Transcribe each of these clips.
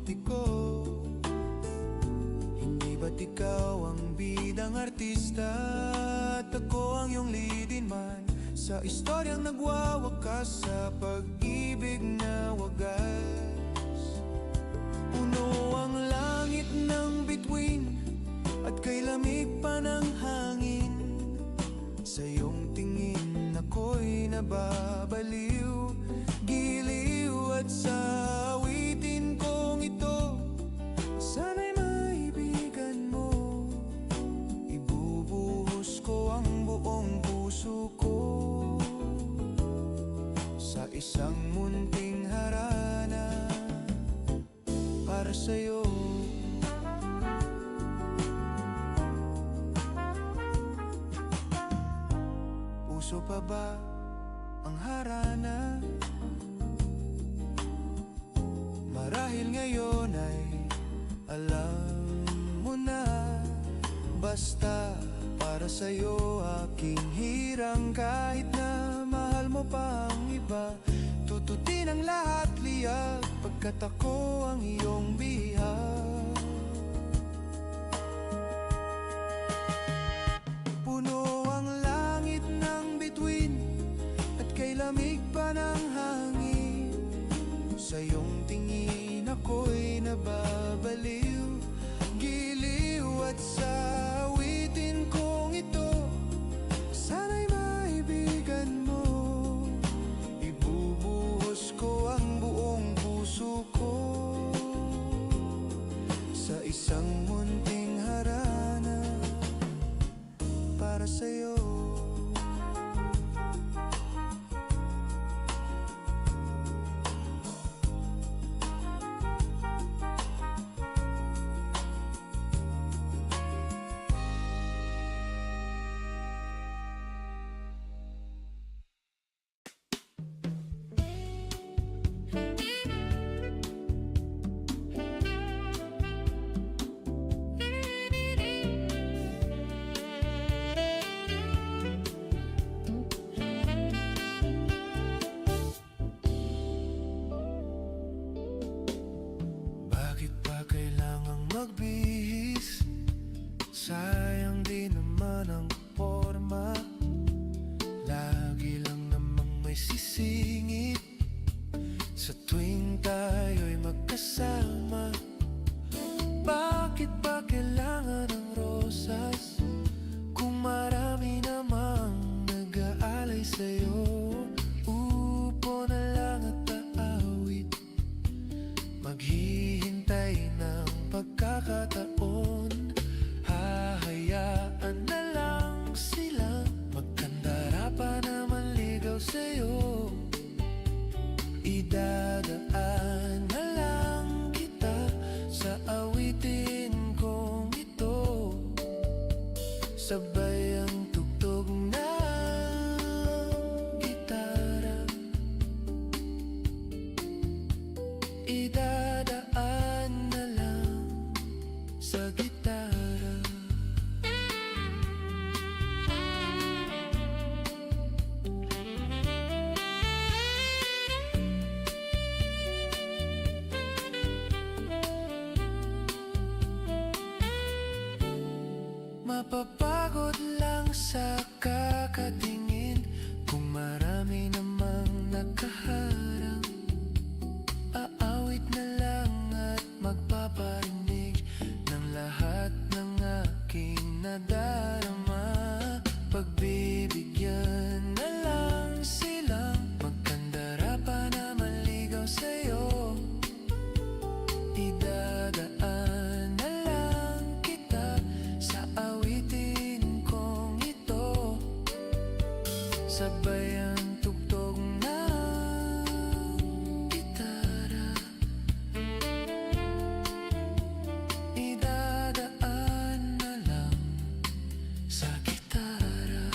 romantiko. Hindi ba't ikaw ang bidang artista at ako ang iyong leading man sa istoryang nagwawakas sa pag-ibig na wagas? Puno ang langit ng bituin at kay lamig pa ng hangin. Sa iyong tingin ako'y nababaliw, giliw at sa awitin kong ito. Sana'y maibigan mo, ibubuhos ko ang buong puso ko sa isang munting harana para sa'yo. Puso pa ba ang harana? Marahil ngayon ay alam mo na. Basta para sa'yo aking hirang, kahit na mahal mo pa ang iba. Tututin ang lahat liyak pagkat ako ang iyong bihag. Puno ang langit ng bituin at kay lamig pa ng hangin. Sa iyong tingin ako'y nababaliw, giliw at sa awitin kong ito. Sana'y maibigan mo, ibubuhos ko ang buong puso ko sa isang munting harana para sa'yo. Magbihis, sayang di naman ang forma. Lagi lang namang may sisingit sa tuwing tayo'y magkasama. Bakit ba kailangan ng rosas kung marami namang nag-aalay sa'yo? Upo na lang at aawit, maghihintay ng pagkakataon. Hahayaan na lang silang magkandara pa naman ligaw sa'yo. Idadaan na lang kita sa awitin kong ito, sabay ang tugtog ng gitara. Idadaan na lang sa gitara. Mapapagod lang sa kakatingin kung marami namang nakaharang. Aawit na lang at magpaparinig ng lahat ng aking nadarama. Pagbibigyan na lang silang magkandara pa naman ligaw sa'yo. Idadaan na lang kita sa awitin kong ito, sabay ang tugtog ng gitara. Idadaan na lang sa gitara.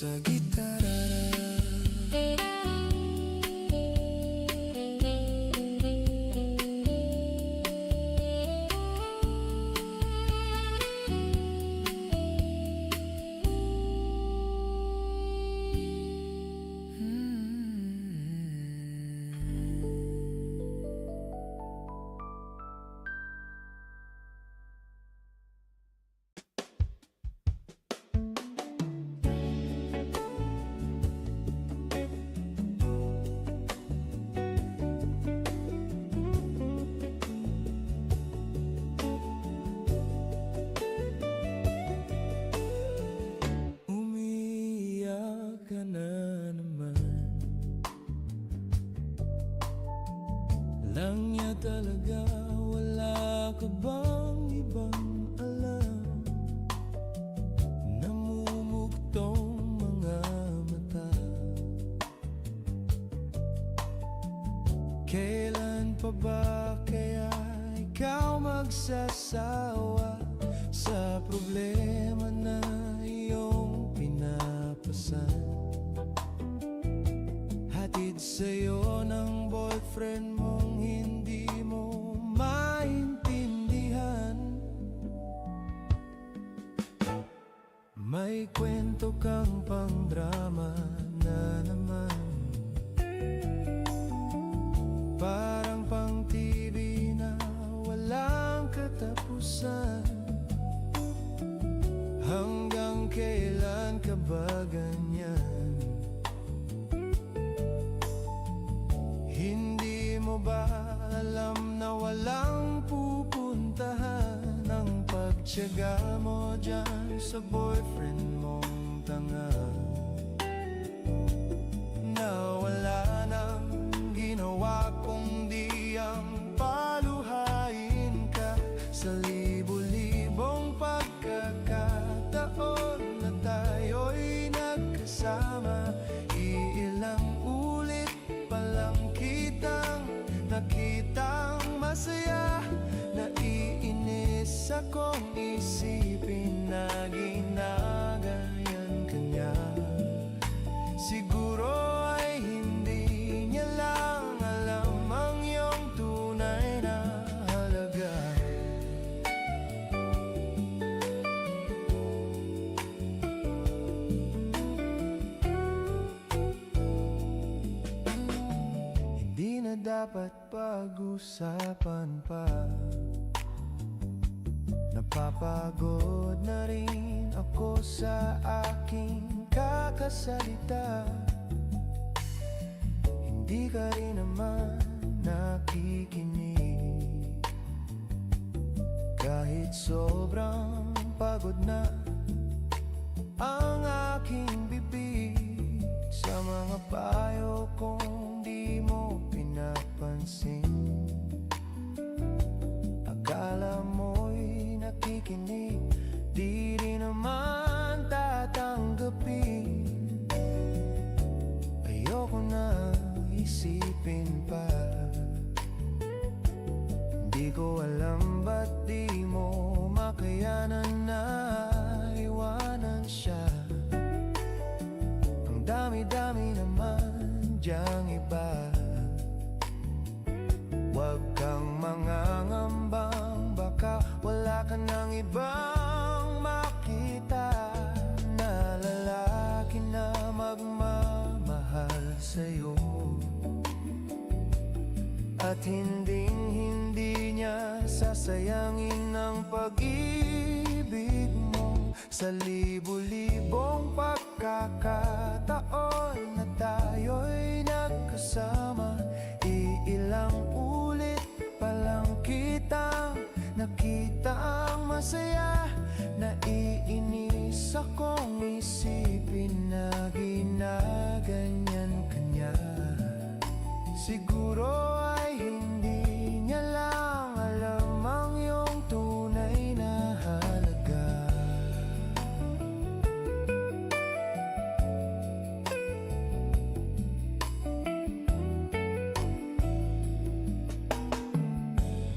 sa gitara. Umiiyak ka na naman. Lang niya talaga, wala ka bang ibang alam? Namumugtong mga mata. Kailan pa ba kaya ikaw magsasawa sa problema na iyong pinapasan? Hatid sa'yo ng boyfriend mong hindi mo maintindihan. May kwento kang pang-drama na naman, parang pang-TV na walang katapusan. Hanggang kailan ka ba ganyan? Hindi mo ba alam na walang pupuntahan ang pagtiyaga mo dyan sa boyfriend mong tanga? Na wala nang ginawa kundi ang paluhain ka sa libo-libong pagkakataon na tayo'y nagkasama. Iilang ulit pa lang kitang nakitang masaya. Naiinis akong isipin na ginagayan ka niya. Siguro ay hindi niya lang alam ang iyong tunay na halaga. Hindi na dapat pag-usapan pa. Napapagod na rin ako sa aking kakasalita. Hindi ka rin naman nakikinig. Kahit sobrang pagod na ang aking bibig sa mga payo kong di mo pinapansin. Akala mo'y nakikinig, di rin naman tatanggapin. Ayoko na isipin pa. Di ko alam ba't di mo makayanan na iwanan siya. Ang dami-dami naman diyang iba. Huwag kang mangangambang baka wala ka ng ibang makita na lalaki na magmamahal sa'yo. At hinding-hindi niya sasayangin ang pag-ibig mo sa libo-libong pagkakataon na tayo'y nagkasama. Iilang ulit pa lang kitang nakitang masaya. Naiinis akong isipin na ginaganyan ka niya. Siguro ay hindi niya lang alam ang iyong tunay na halaga.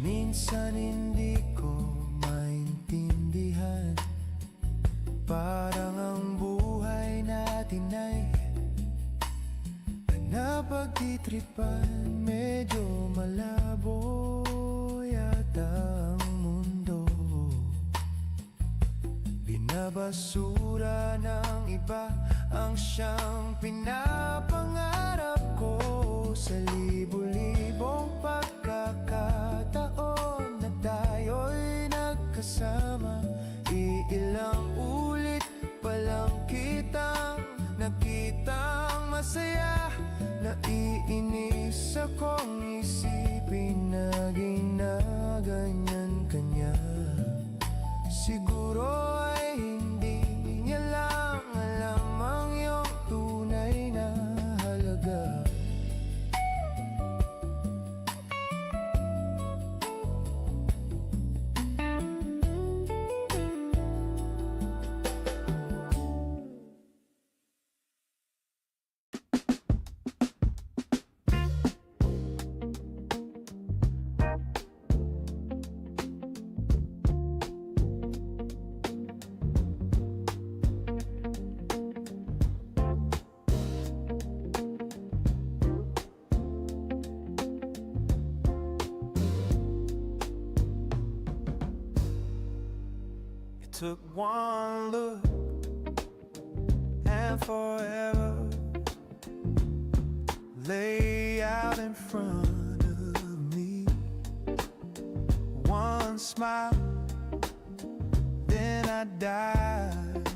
Minsan hindi ko maintindihan, parang ang buhay natin nagtitripan, medyo malabo yata ang mundo. Binabasura ng iba ang siyang pinapangarap ko. Sa libo-libong pagkakataon na tayo'y nagkasama, iilang ulit palang kitang nakitang masaya. Naiinis akong isipin naging na ganyan kanya. Siguro ay hindi niya lang alam ang iyong tunay na halaga. Took one look and forever lay out in front of me. One smile, then I died,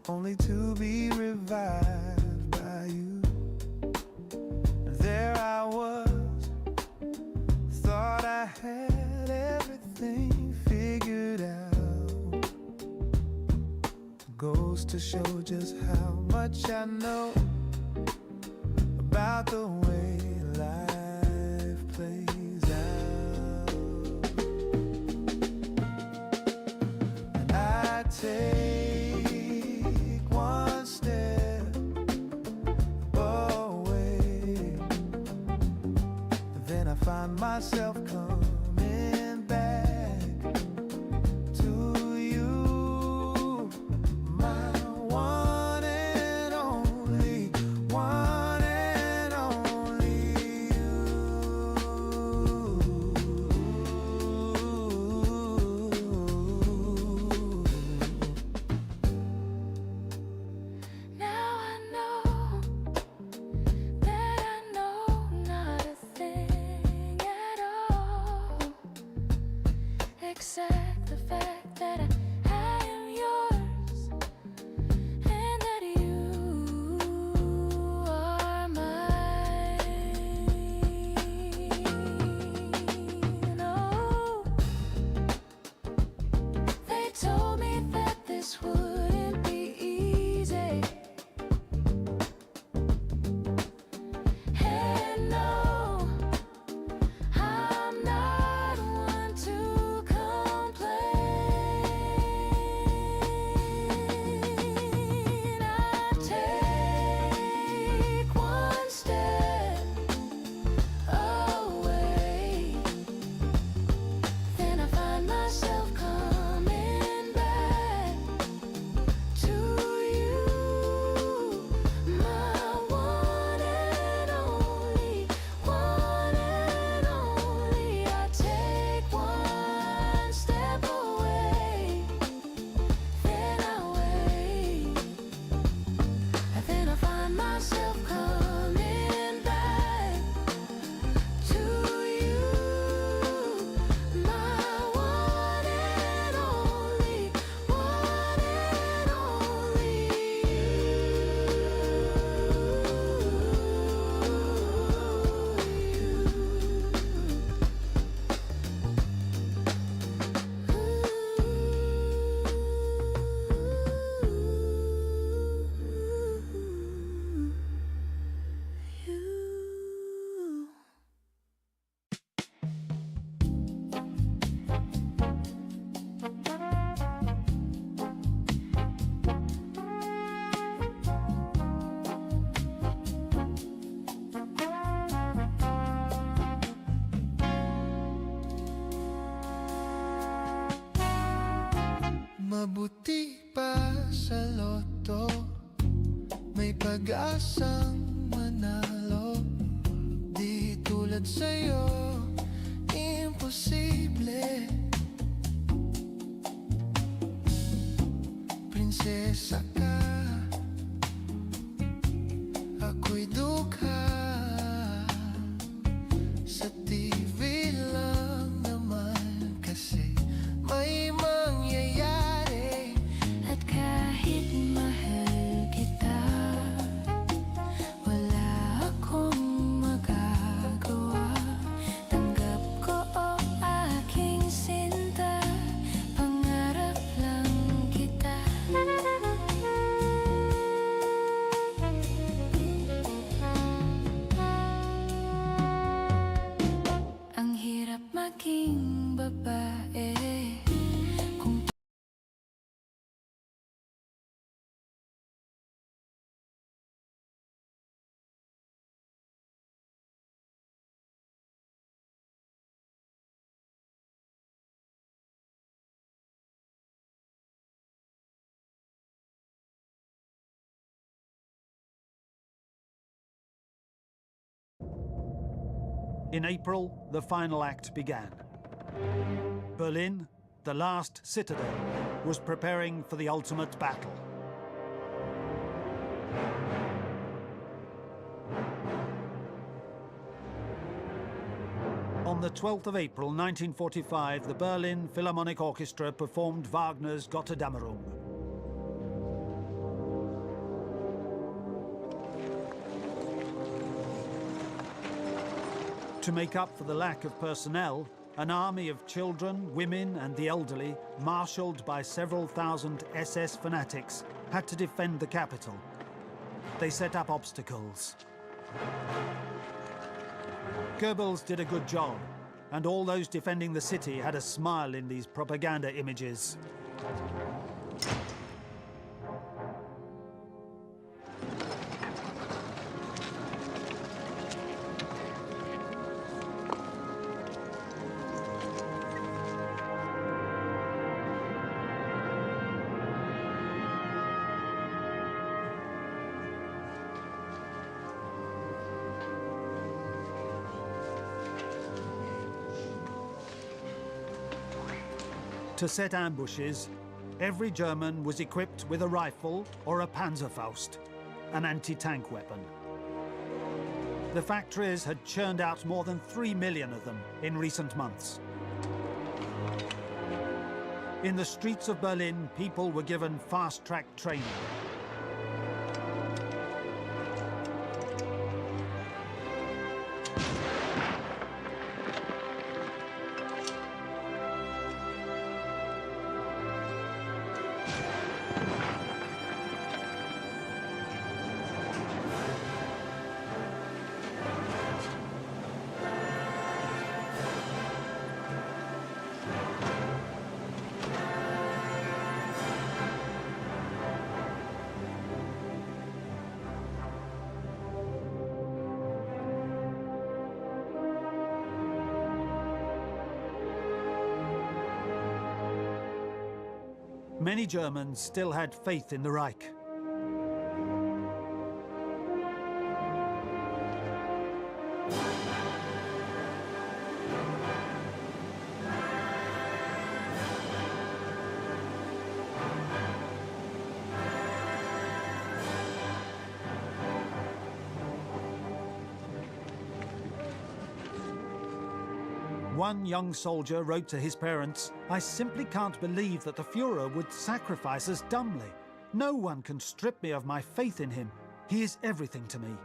only to be revived by you. There I was, thought I had everything figured out. Goes to show just how much I know about the way life plays out. And I take one step away, then I find myself coming back to you. Accept the fact that I am yours and that you are mine. Oh, they told me that this wouldn't be easy. And no, I'm not one to Mabuti pa sa loto, may pag-asang manalo. tulad sa'yo, imposible. Prinsesa ka, ako'y dukha. Sa TV lang naman kasi may mangyayari. At kahit mahal kita, wala akong magagawa. Tanggap ko o aking sinta, pangarap lang kita. Ang hirap maging babae kung In April, the final act began. Berlin, the last citadel, was preparing for the ultimate battle. On the 12th of April 1945, the Berlin Philharmonic Orchestra performed Wagner's Gotterdammerung. To make up for the lack of personnel, an army of children, women and the elderly, marshalled by several thousand SS fanatics, had to defend the capital. They set up obstacles. Goebbels did a good job, and all those defending the city had a smile in these propaganda images. To set ambushes, every German was equipped with a rifle or a Panzerfaust, an anti-tank weapon. The factories had churned out more than 3 million of them in recent months. In the streets of Berlin, people were given fast-track training. Many Germans still had faith in the Reich. One young soldier wrote to his parents, "I simply can't believe that the Führer would sacrifice us dumbly. No one can strip me of my faith in him. He is everything to me."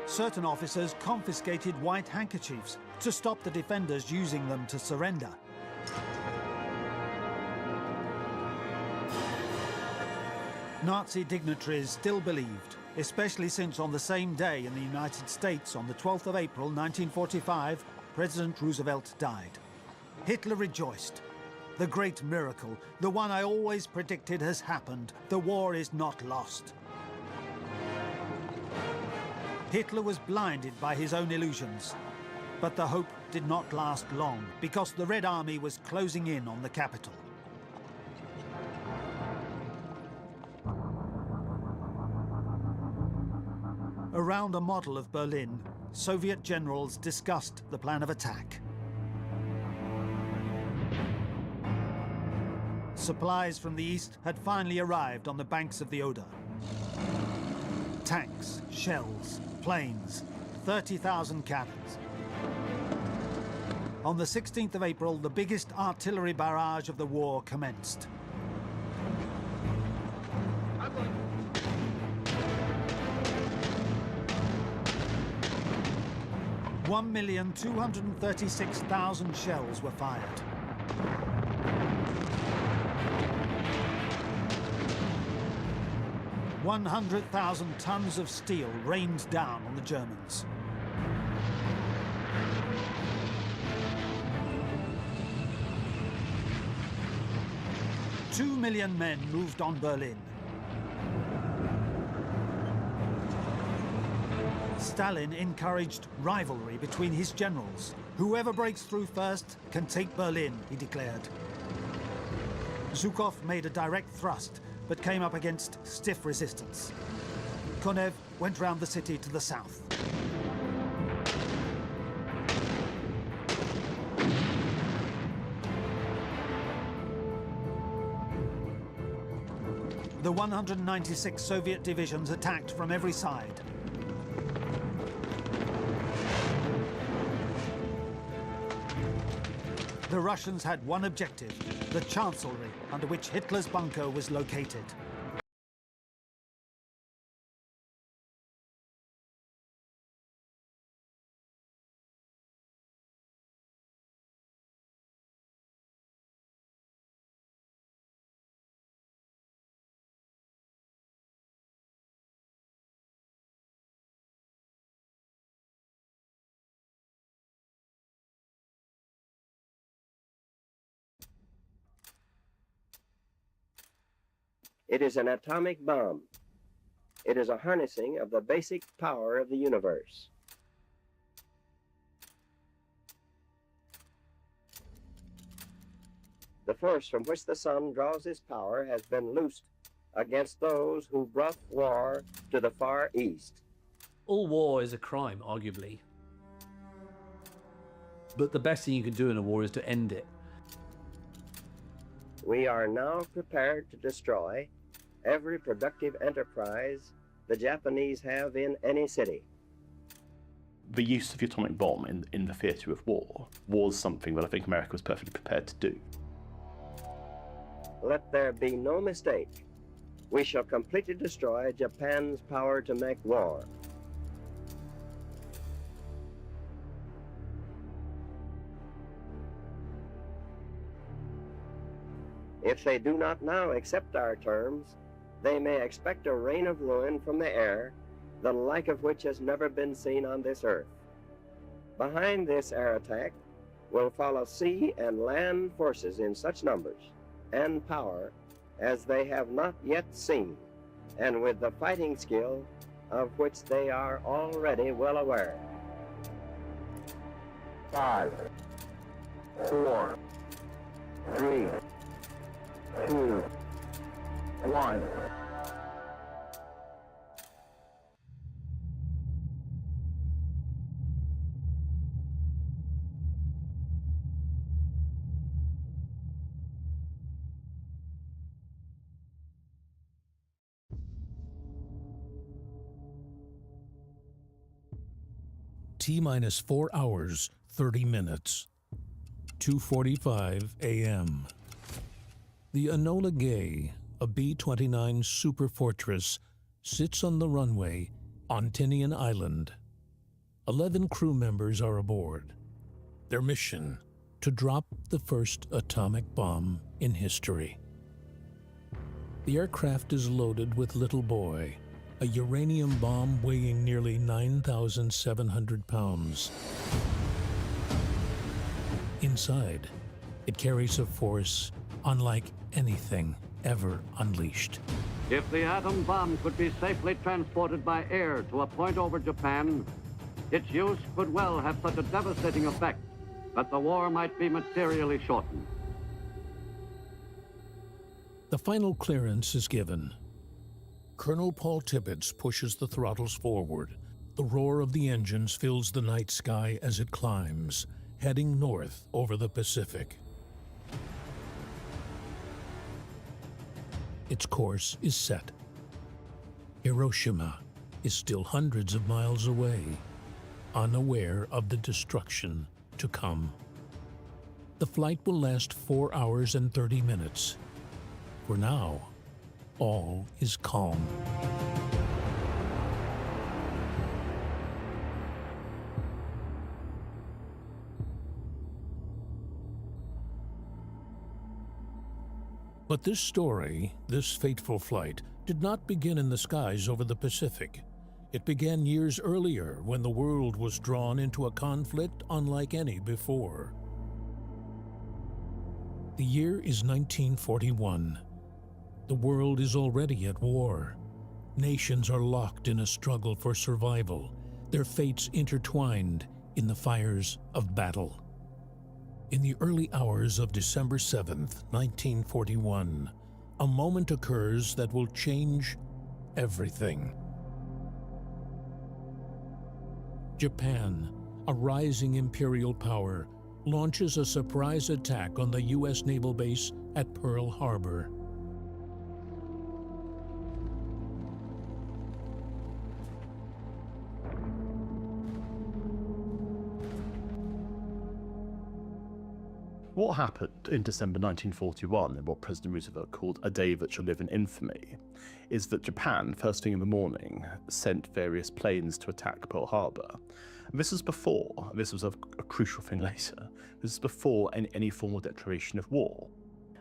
Certain officers confiscated white handkerchiefs to stop the defenders using them to surrender. Nazi dignitaries still believed, especially since on the same day in the United States, on the 12th of April 1945, President Roosevelt died. Hitler rejoiced. The great miracle, the one I always predicted, has happened. The war is not lost. Hitler was blinded by his own illusions. But the hope did not last long, because the Red Army was closing in on the capital. Around a model of Berlin, Soviet generals discussed the plan of attack. Supplies from the east had finally arrived on the banks of the Oder. Tanks, shells, planes, 30,000 cannons. On the 16th of April, the biggest artillery barrage of the war commenced. One 1,236,000 shells were fired. $100,000 tons of steel rained down on the Germans. Two million men moved on Berlin. Stalin encouraged rivalry between his generals. Whoever breaks through first can take Berlin, he declared. Zhukov made a direct thrust, but came up against stiff resistance. Konev went round the city to the south. The 196 Soviet divisions attacked from every side. The Russians had one objective, the chancellery, under which Hitler's bunker was located. It is an atomic bomb. It is a harnessing of the basic power of the universe. The force from which the sun draws its power has been loosed against those who brought war to the Far East. All war is a crime, arguably. But the best thing you can do in a war is to end it. We are now prepared to destroy every productive enterprise the Japanese have in any city. The use of the atomic bomb in the theatre of war was something that I think America was perfectly prepared to do. Let there be no mistake. We shall completely destroy Japan's power to make war. If they do not now accept our terms, they may expect a rain of ruin from the air, the like of which has never been seen on this earth. Behind this air attack will follow sea and land forces in such numbers and power as they have not yet seen, and with the fighting skill of which they are already well aware. 5, 4, 3, 2, 1. T-minus 4 hours, 30 minutes. 2:45 a.m. The Enola Gay, a B-29 Super Fortress, sits on the runway on Tinian Island. 11 crew members are aboard. Their mission, to drop the first atomic bomb in history. The aircraft is loaded with Little Boy, a uranium bomb weighing nearly 9,700 pounds. Inside, it carries a force unlike anything ever unleashed. If the atom bomb could be safely transported by air to a point over Japan, its use could well have such a devastating effect that the war might be materially shortened. The final clearance is given. Colonel Paul Tibbets pushes the throttles forward The roar of the engines fills the night sky as it climbs, heading north over the Pacific. Its course is set. Hiroshima is still hundreds of miles away, unaware of the destruction to come. The flight will last 4 hours and 30 minutes. For now, all is calm. But this story, this fateful flight, did not begin in the skies over the Pacific. It began years earlier when the world was drawn into a conflict unlike any before. The year is 1941. The world is already at war. Nations are locked in a struggle for survival, their fates intertwined in the fires of battle. In the early hours of December 7th, 1941, a moment occurs that will change everything. Japan, a rising imperial power, launches a surprise attack on the U.S. naval base at Pearl Harbor. What happened in December 1941, in what President Roosevelt called a day that shall live in infamy, is that Japan, first thing in the morning, sent various planes to attack Pearl Harbor. And this was before, this was a crucial thing later, this is before any formal declaration of war.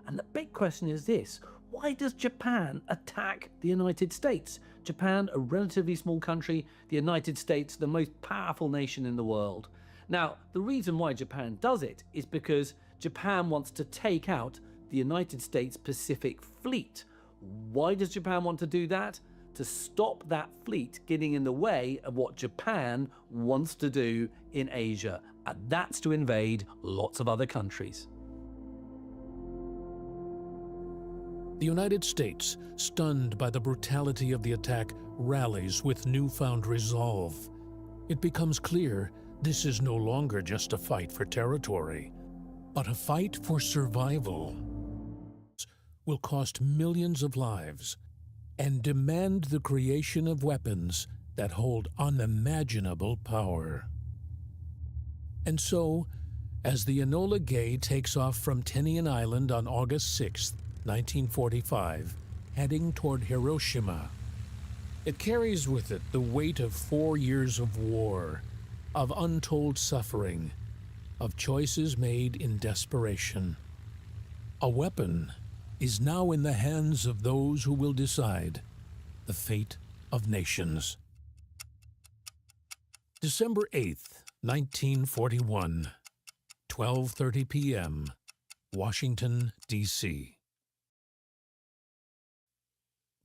And the big question is this: why does Japan attack the United States? Japan, a relatively small country, the United States, the most powerful nation in the world. Now, the reason why Japan does it is because Japan wants to take out the United States Pacific Fleet. Why does Japan want to do that? To stop that fleet getting in the way of what Japan wants to do in Asia, and that's to invade lots of other countries. The United States, stunned by the brutality of the attack, rallies with newfound resolve. It becomes clear this is no longer just a fight for territory, but a fight for survival. Will cost millions of lives and demand the creation of weapons that hold unimaginable power. And so, as the Enola Gay takes off from Tinian Island on August 6, 1945, heading toward Hiroshima, it carries with it the weight of 4 years of war, of untold suffering, of choices made in desperation. A weapon is now in the hands of those who will decide the fate of nations. December 8th, 1941, 12:30 p.m., Washington, D.C.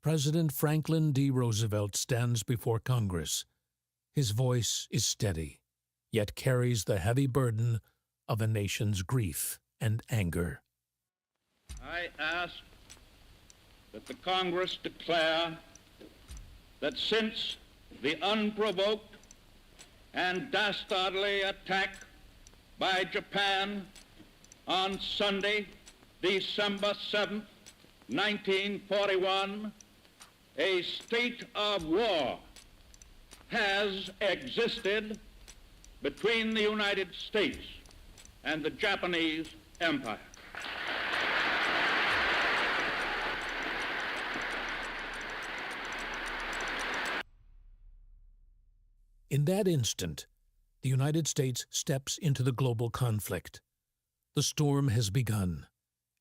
President Franklin D. Roosevelt stands before Congress. His voice is steady, yet carries the heavy burden of a nation's grief and anger. I ask that the Congress declare that since the unprovoked and dastardly attack by Japan on Sunday, December 7th, 1941, a state of war has existed between the United States and the Japanese Empire. In that instant, the United States steps into the global conflict. The storm has begun,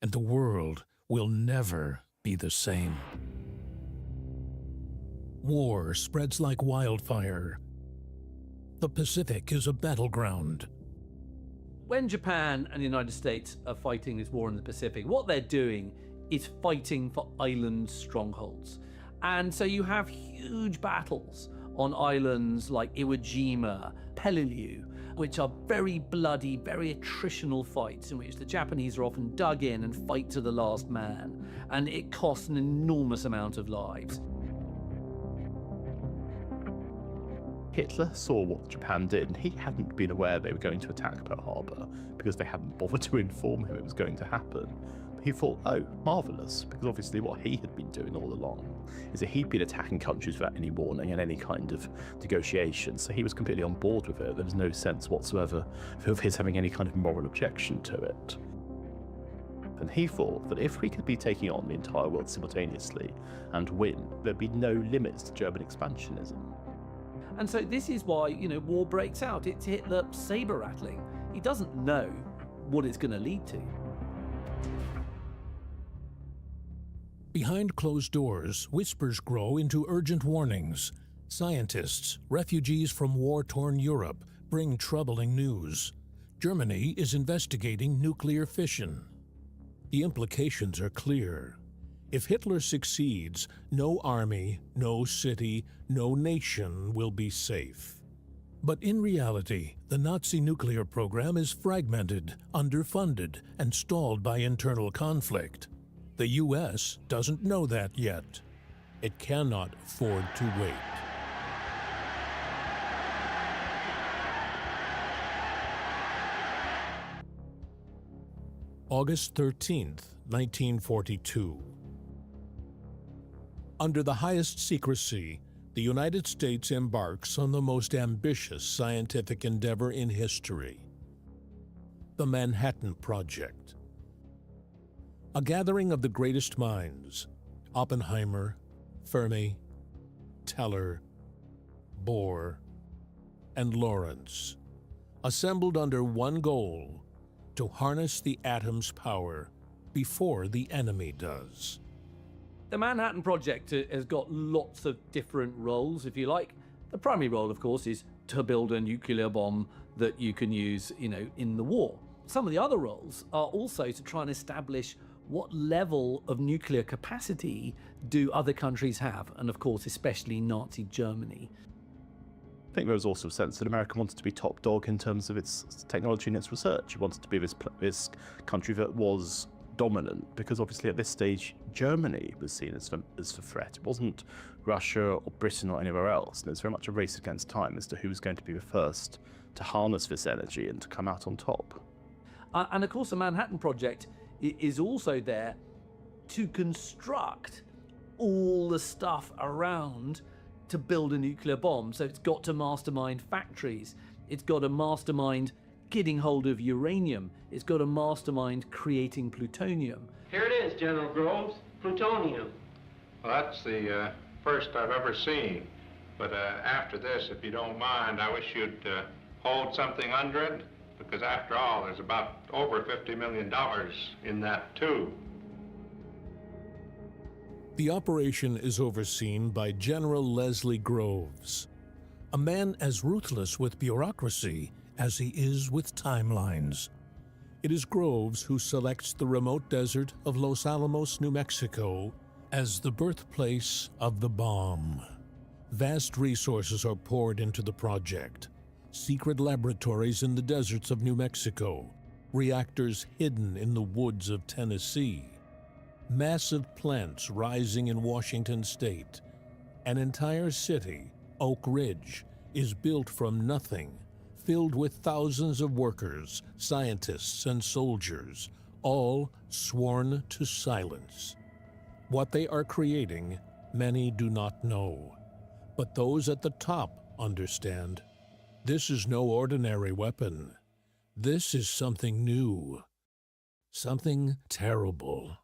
and the world will never be the same. War spreads like wildfire. The Pacific is a battleground. When Japan and the United States are fighting this war in the Pacific, what they're doing is fighting for island strongholds. And so you have huge battles on islands like Iwo Jima, Peleliu, which are very bloody, very attritional fights in which the Japanese are often dug in and fight to the last man, and it costs an enormous amount of lives. Hitler saw what Japan did, and he hadn't been aware they were going to attack Pearl Harbor because they hadn't bothered to inform him it was going to happen. He thought, oh, marvellous, because obviously what he had been doing all along is that he'd been attacking countries without any warning and any kind of negotiation, so he was completely on board with it. There was no sense whatsoever of his having any kind of moral objection to it. And he thought that if we could be taking on the entire world simultaneously and win, there'd be no limits to German expansionism. And so this is why, war breaks out. It's Hitler saber-rattling. He doesn't know what it's going to lead to. Behind closed doors, whispers grow into urgent warnings. Scientists, refugees from war-torn Europe, bring troubling news. Germany is investigating nuclear fission. The implications are clear. If Hitler succeeds, no army, no city, no nation will be safe. But in reality, the Nazi nuclear program is fragmented, underfunded, and stalled by internal conflict. The U.S. doesn't know that yet. It cannot afford to wait. August 13th, 1942. Under the highest secrecy, the United States embarks on the most ambitious scientific endeavor in history, the Manhattan Project. A gathering of the greatest minds, Oppenheimer, Fermi, Teller, Bohr, and Lawrence, assembled under one goal: to harness the atom's power before the enemy does. The Manhattan Project has got lots of different roles, if you like. The primary role, of course, is to build a nuclear bomb that you can use, in the war. Some of the other roles are also to try and establish what level of nuclear capacity do other countries have, and of course, especially Nazi Germany. I think there was also a sense that America wanted to be top dog in terms of its technology and its research. It wanted to be this country that was dominant, because obviously at this stage Germany was seen as the threat. It wasn't Russia or Britain or anywhere else, and it's very much a race against time as to who was going to be the first to harness this energy and to come out on top. And of course the Manhattan Project is also there to construct all the stuff around to build a nuclear bomb. So it's got to mastermind factories, it's got to mastermind getting hold of uranium, it's got to mastermind creating plutonium. Here it is, General Groves, plutonium. Well, that's the first I've ever seen. But after this, if you don't mind, I wish you'd hold something under it, because after all, there's about over $50 million in that, too. The operation is overseen by General Leslie Groves, a man as ruthless with bureaucracy as he is with timelines. It is Groves who selects the remote desert of Los Alamos, New Mexico, as the birthplace of the bomb. Vast resources are poured into the project. Secret laboratories in the deserts of New Mexico, reactors hidden in the woods of Tennessee, massive plants rising in Washington state. An entire city, Oak Ridge, is built from nothing, filled with thousands of workers, scientists, and soldiers, all sworn to silence. What they are creating, many do not know, but those at the top understand. This is no ordinary weapon. This is something new, something terrible.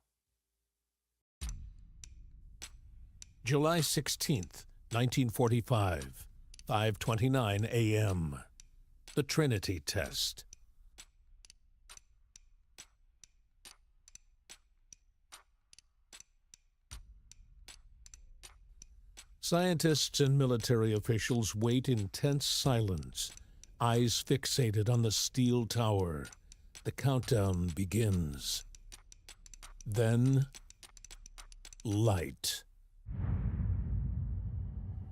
July 16th, 1945, 5:29 a.m. The Trinity Test. Scientists and military officials wait in tense silence, eyes fixated on the steel tower. The countdown begins. Then, light.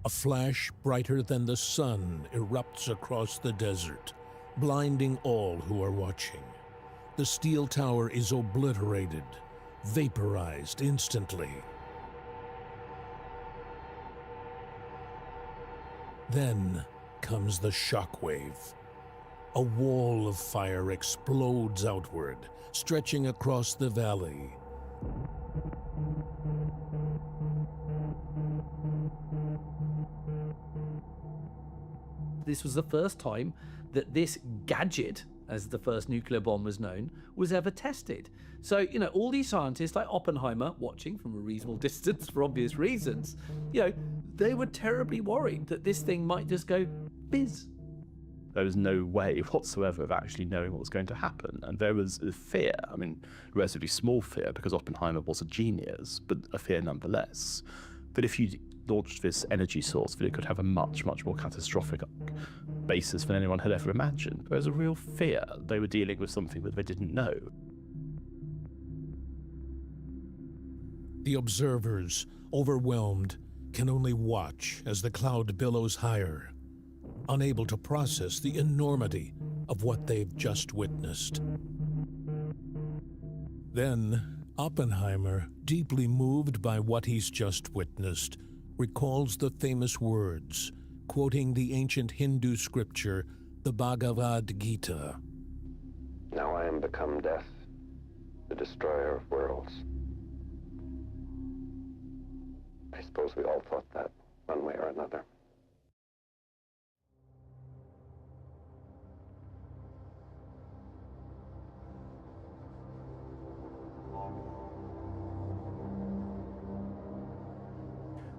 A flash brighter than the sun erupts across the desert, blinding all who are watching. The steel tower is obliterated, vaporized instantly. Then, comes the shockwave. A wall of fire explodes outward, stretching across the valley. This was the first time that this gadget, as the first nuclear bomb was known, was ever tested. So, you know, all these scientists like Oppenheimer, watching from a reasonable distance for obvious reasons, you know, they were terribly worried that this thing might just go bizz. There was no way whatsoever of actually knowing what was going to happen. And there was a fear, I mean, relatively small fear because Oppenheimer was a genius, but a fear nonetheless. But if you launched this energy source, that it could have a much, much more catastrophic basis than anyone had ever imagined. There was a real fear they were dealing with something that they didn't know. The observers, overwhelmed, can only watch as the cloud billows higher, unable to process the enormity of what they've just witnessed. Then, Oppenheimer, deeply moved by what he's just witnessed, recalls the famous words, quoting the ancient Hindu scripture, the Bhagavad Gita. Now I am become death, the destroyer of worlds. I suppose we all thought that, one way or another.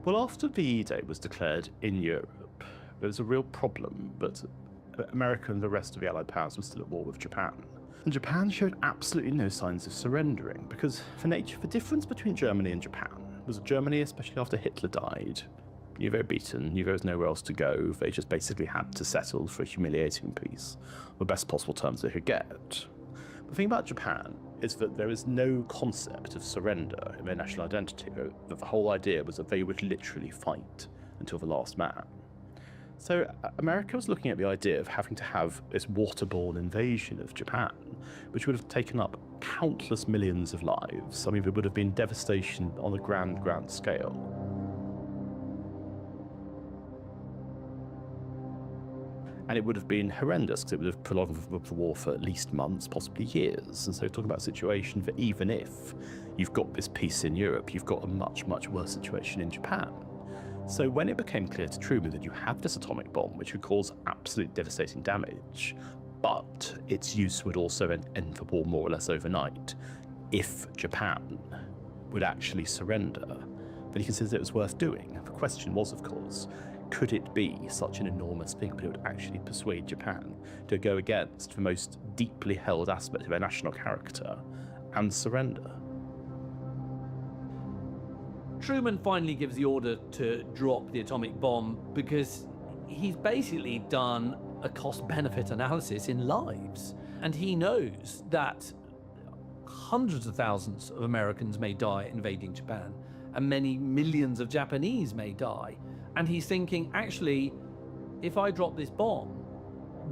Well, after VE Day was declared in Europe, there was a real problem, but America and the rest of the Allied powers were still at war with Japan. And Japan showed absolutely no signs of surrendering, because the difference between Germany and Japan was that Germany, especially after Hitler died, knew they were beaten, knew there was nowhere else to go, they just basically had to settle for a humiliating peace, the best possible terms they could get. The thing about Japan is that there is no concept of surrender in their national identity, that the whole idea was that they would literally fight until the last man. So America was looking at the idea of having to have this waterborne invasion of Japan, which would have taken up countless millions of lives. I mean, there would have been devastation on a grand scale. And it would have been horrendous because it would have prolonged the war for at least months, possibly years. And so talking about a situation that even if you've got this peace in Europe, you've got a much, much worse situation in Japan. So when it became clear to Truman that you have this atomic bomb, which would cause absolute devastating damage, but its use would also end the war more or less overnight, if Japan would actually surrender, then he considered it was worth doing. The question was, of course, could it be such an enormous thing that it would actually persuade Japan to go against the most deeply held aspect of their national character and surrender? Truman finally gives the order to drop the atomic bomb because he's basically done a cost-benefit analysis in lives. And he knows that hundreds of thousands of Americans may die invading Japan, and many millions of Japanese may die. And he's thinking, actually, if I drop this bomb,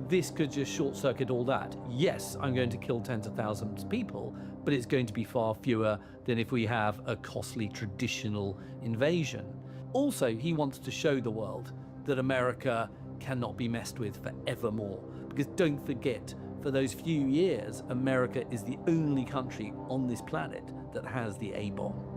this could just short-circuit all that. Yes, I'm going to kill tens of thousands of people, but it's going to be far fewer than if we have a costly traditional invasion. Also, he wants to show the world that America cannot be messed with forevermore. Because don't forget, for those few years, America is the only country on this planet that has the A-bomb.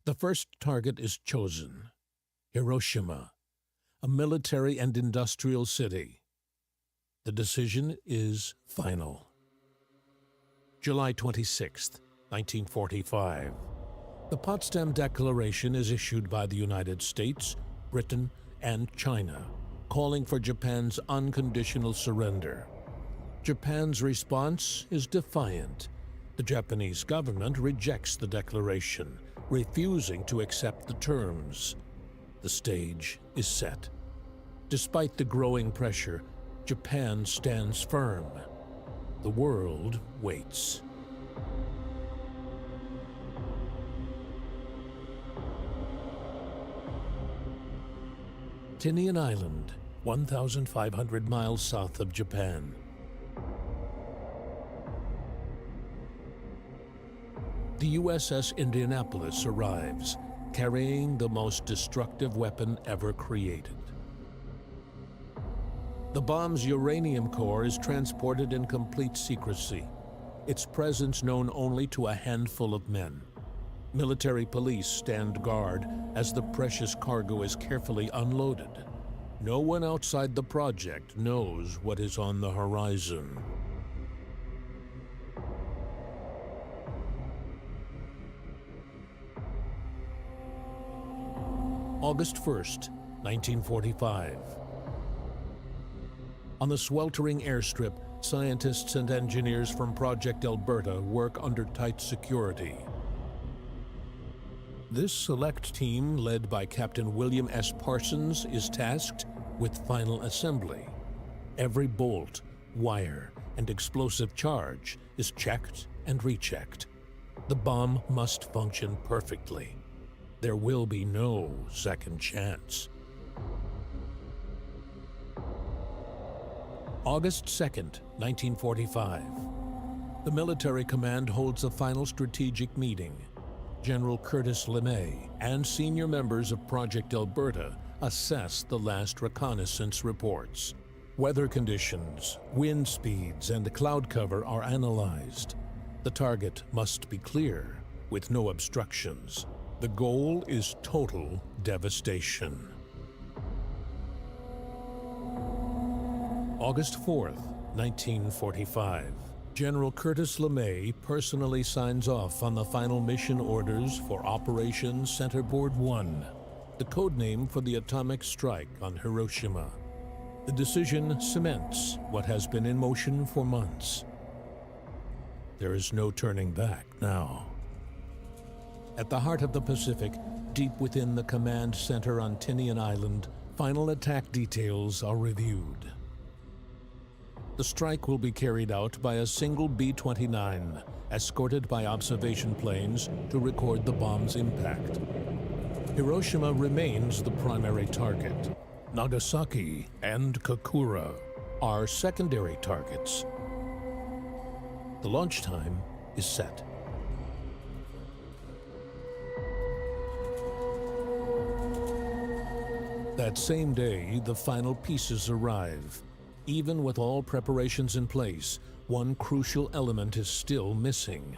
The first target is chosen, Hiroshima, a military and industrial city. The decision is final. July 26, 1945. The Potsdam Declaration is issued by the United States, Britain, and China, calling for Japan's unconditional surrender. Japan's response is defiant. The Japanese government rejects the declaration, refusing to accept the terms. The stage is set. Despite the growing pressure, Japan stands firm. The world waits. Tinian Island, 1,500 miles south of Japan. The USS Indianapolis arrives, carrying the most destructive weapon ever created. The bomb's uranium core is transported in complete secrecy, its presence known only to a handful of men. Military police stand guard as the precious cargo is carefully unloaded. No one outside the project knows what is on the horizon. August 1st, 1945. On the sweltering airstrip, scientists and engineers from Project Alberta work under tight security. This select team, led by Captain William S. Parsons, is tasked with final assembly. Every bolt, wire, and explosive charge is checked and rechecked. The bomb must function perfectly. There will be no second chance. August 2nd, 1945. The military command holds a final strategic meeting. General Curtis LeMay and senior members of Project Alberta assess the last reconnaissance reports. Weather conditions, wind speeds, and cloud cover are analyzed. The target must be clear, with no obstructions. The goal is total devastation. August 4th, 1945. General Curtis LeMay personally signs off on the final mission orders for Operation Centerboard 1, the codename for the atomic strike on Hiroshima. The decision cements what has been in motion for months. There is no turning back now. At the heart of the Pacific, deep within the command center on Tinian Island, final attack details are reviewed. The strike will be carried out by a single B-29, escorted by observation planes to record the bomb's impact. Hiroshima remains the primary target. Nagasaki and Kokura are secondary targets. The launch time is set. That same day, the final pieces arrive. Even with all preparations in place, one crucial element is still missing.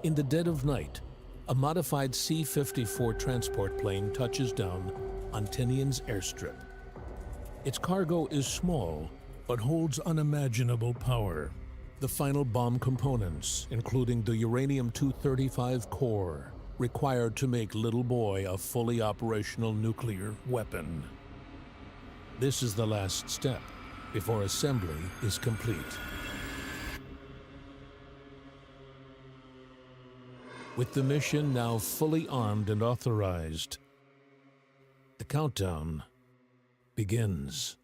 In the dead of night, a modified C-54 transport plane touches down on Tinian's airstrip. Its cargo is small, but holds unimaginable power. The final bomb components, including the uranium-235 core, required to make Little Boy a fully operational nuclear weapon. This is the last step before assembly is complete. With the mission now fully armed and authorized, the countdown begins.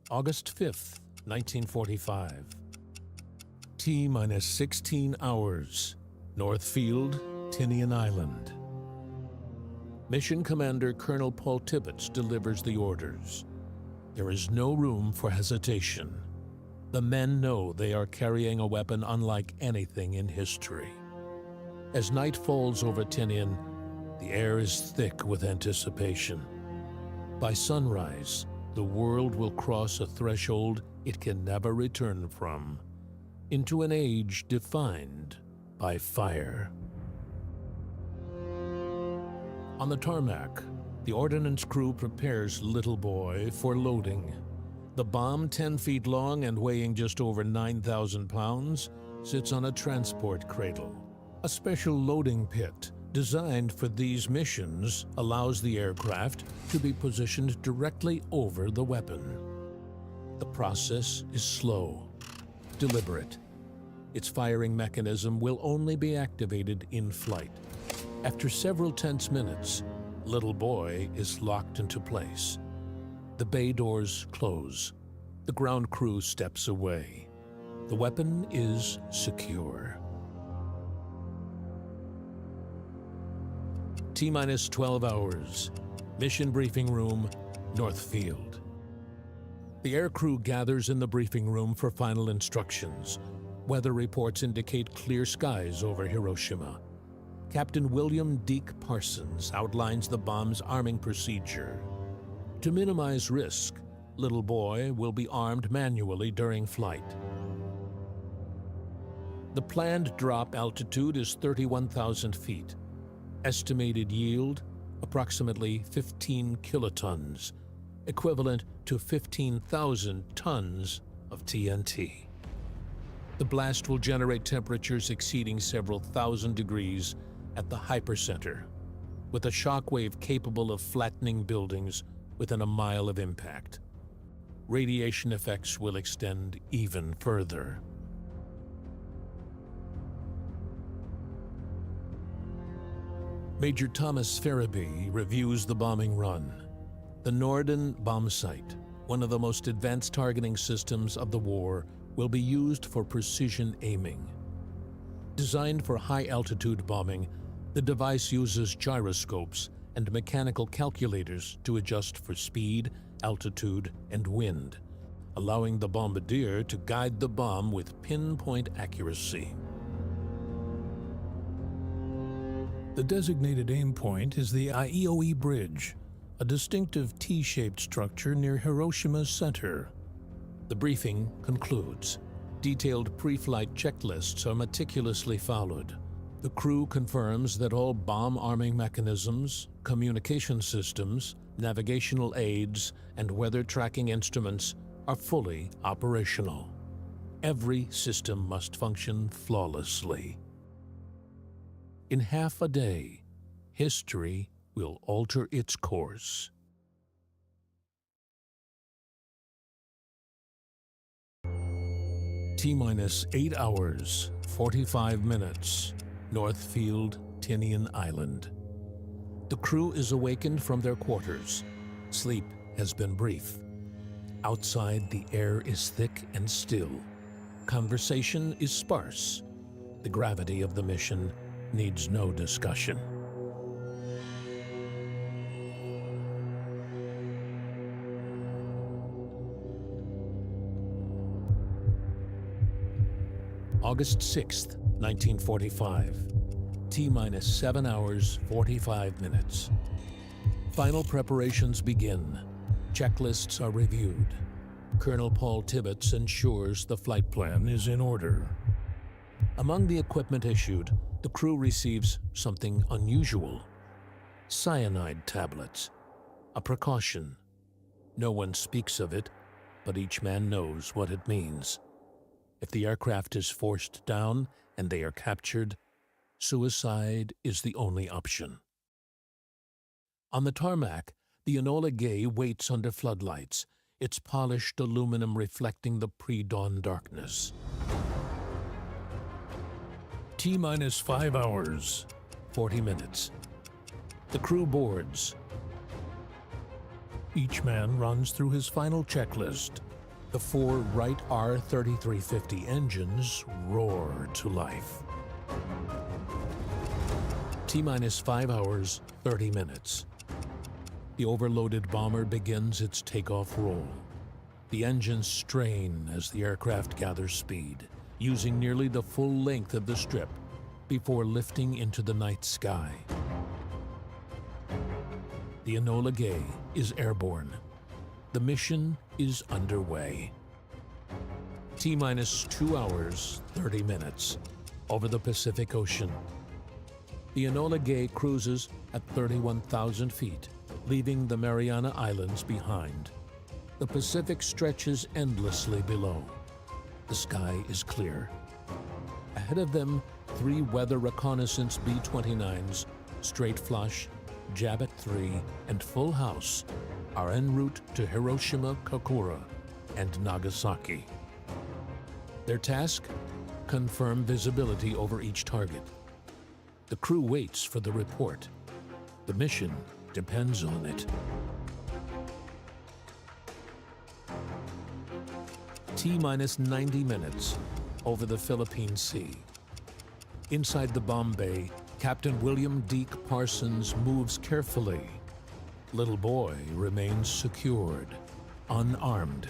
August 5th, 1945. T-minus 16 hours. North Field, Tinian Island. Mission Commander Colonel Paul Tibbets delivers the orders. There is no room for hesitation. The men know they are carrying a weapon unlike anything in history. As night falls over Tinian, the air is thick with anticipation. By sunrise, the world will cross a threshold it can never return from, into an age defined by fire. On the tarmac, the ordnance crew prepares Little Boy for loading. The bomb, 10 feet long and weighing just over 9,000 pounds, sits on a transport cradle. A special loading pit designed for these missions allows the aircraft to be positioned directly over the weapon. The process is slow, deliberate. Its firing mechanism will only be activated in flight. After several tense minutes, Little Boy is locked into place. The bay doors close. The ground crew steps away. The weapon is secure. T-minus 12 hours. Mission Briefing Room, Northfield. The aircrew gathers in the briefing room for final instructions. Weather reports indicate clear skies over Hiroshima. Captain William Deke Parsons outlines the bomb's arming procedure. To minimize risk, Little Boy will be armed manually during flight. The planned drop altitude is 31,000 feet. Estimated yield, approximately 15 kilotons, equivalent to 15,000 tons of TNT. The blast will generate temperatures exceeding several thousand degrees at the hypercenter, with a shockwave capable of flattening buildings within a mile of impact. Radiation effects will extend even further. Major Thomas Farabee reviews the bombing run. The Norden bomb sight, one of the most advanced targeting systems of the war, will be used for precision aiming. Designed for high-altitude bombing, the device uses gyroscopes and mechanical calculators to adjust for speed, altitude, and wind, allowing the bombardier to guide the bomb with pinpoint accuracy. The designated aim point is the Aioi Bridge, a distinctive T-shaped structure near Hiroshima's center. The briefing concludes. Detailed pre-flight checklists are meticulously followed. The crew confirms that all bomb arming mechanisms, communication systems, navigational aids, and weather tracking instruments are fully operational. Every system must function flawlessly. In half a day, history will alter its course. T-minus 8 hours, 45 minutes, Northfield, Tinian Island. The crew is awakened from their quarters. Sleep has been brief. Outside, the air is thick and still. Conversation is sparse. The gravity of the mission needs no discussion. August 6th, 1945. T-minus 7 hours, 45 minutes. Final preparations begin. Checklists are reviewed. Colonel Paul Tibbets ensures the flight plan is in order. Among the equipment issued, the crew receives something unusual. Cyanide tablets, a precaution. No one speaks of it, but each man knows what it means. If the aircraft is forced down and they are captured, suicide is the only option. On the tarmac, the Enola Gay waits under floodlights, its polished aluminum reflecting the pre-dawn darkness. T-minus 5 hours, 40 minutes. The crew boards. Each man runs through his final checklist. The 4 Wright R-3350 engines roar to life. T-minus 5 hours, 30 minutes. The overloaded bomber begins its takeoff roll. The engines strain as the aircraft gathers speed, using nearly the full length of the strip before lifting into the night sky. The Enola Gay is airborne. The mission is underway. T-minus 2 hours, 30 minutes, over the Pacific Ocean. The Enola Gay cruises at 31,000 feet, leaving the Mariana Islands behind. The Pacific stretches endlessly below. The sky is clear. Ahead of them, 3 weather reconnaissance B-29s, Straight Flush, Jabbet 3, and Full House, are en route to Hiroshima, Kokura, and Nagasaki. Their task? Confirm visibility over each target. The crew waits for the report. The mission depends on it. T-minus 90 minutes over the Philippine Sea. Inside the bomb bay, Captain William Deke Parsons moves carefully. Little boy remains secured, unarmed.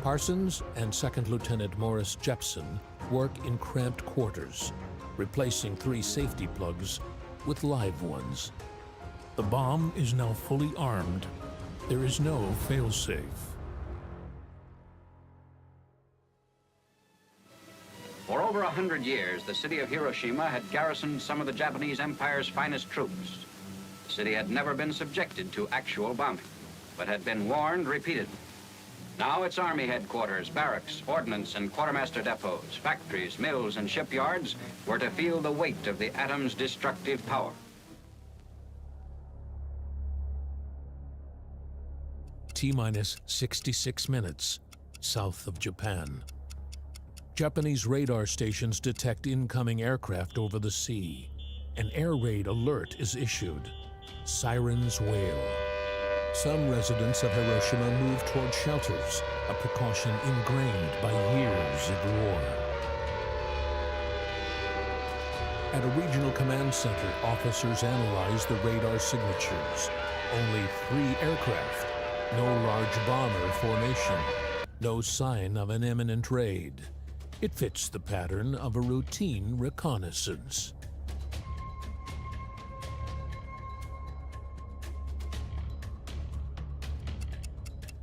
Parsons and Second Lieutenant Morris Jepson work in cramped quarters, replacing 3 safety plugs with live ones. The bomb is now fully armed. There is no failsafe. For over 100 years, the city of Hiroshima had garrisoned some of the Japanese Empire's finest troops. The city had never been subjected to actual bombing, but had been warned repeatedly. Now its army headquarters, barracks, ordnance, and quartermaster depots, factories, mills, and shipyards were to feel the weight of the atom's destructive power. T-minus 66 minutes south of Japan. Japanese radar stations detect incoming aircraft over the sea. An air raid alert is issued. Sirens wail. Some residents of Hiroshima move toward shelters, a precaution ingrained by years of war. At a regional command center, officers analyze the radar signatures. Only 3 aircraft, no large bomber formation, no sign of an imminent raid. It fits the pattern of a routine reconnaissance.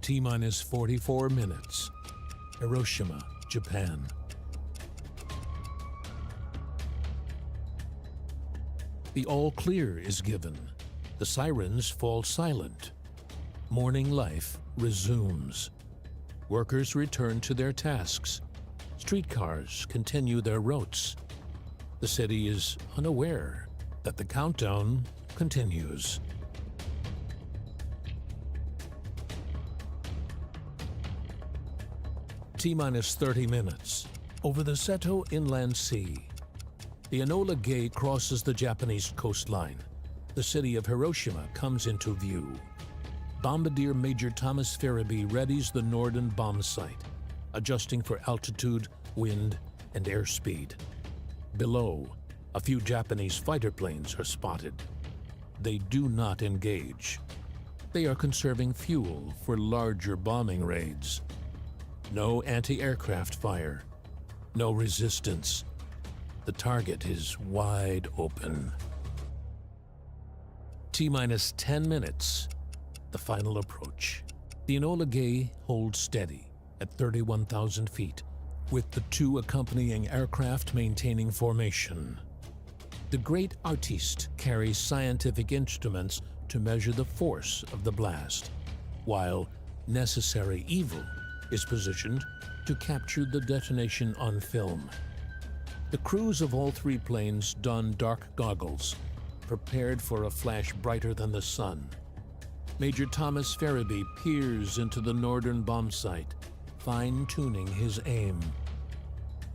T-minus 44 minutes. Hiroshima, Japan. The all clear is given. The sirens fall silent. Morning life resumes. Workers return to their tasks. Streetcars continue their routes. The city is unaware that the countdown continues. T-minus 30 minutes. Over the Seto Inland Sea. The Enola Gay crosses the Japanese coastline. The city of Hiroshima comes into view. Bombardier Major Thomas Farabee readies the Norden bomb site, adjusting for altitude, wind, and airspeed. Below, a few Japanese fighter planes are spotted. They do not engage. They are conserving fuel for larger bombing raids. No anti-aircraft fire, no resistance. The target is wide open. T-minus 10 minutes, the final approach. The Enola Gay holds steady at 31,000 feet, with the 2 accompanying aircraft maintaining formation. The great artiste carries scientific instruments to measure the force of the blast, while necessary evil is positioned to capture the detonation on film. The crews of all 3 planes don dark goggles, prepared for a flash brighter than the sun. Major Thomas Farabee peers into the Norden bomb site, fine-tuning his aim.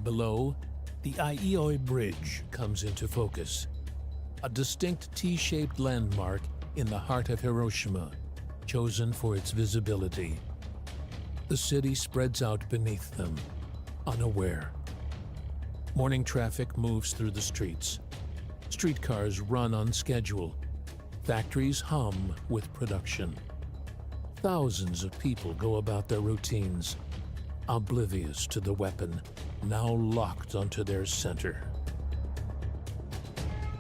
Below, the Aioi Bridge comes into focus, a distinct T-shaped landmark in the heart of Hiroshima, chosen for its visibility. The city spreads out beneath them, unaware. Morning traffic moves through the streets. Streetcars run on schedule. Factories hum with production. Thousands of people go about their routines, oblivious to the weapon now locked onto their center.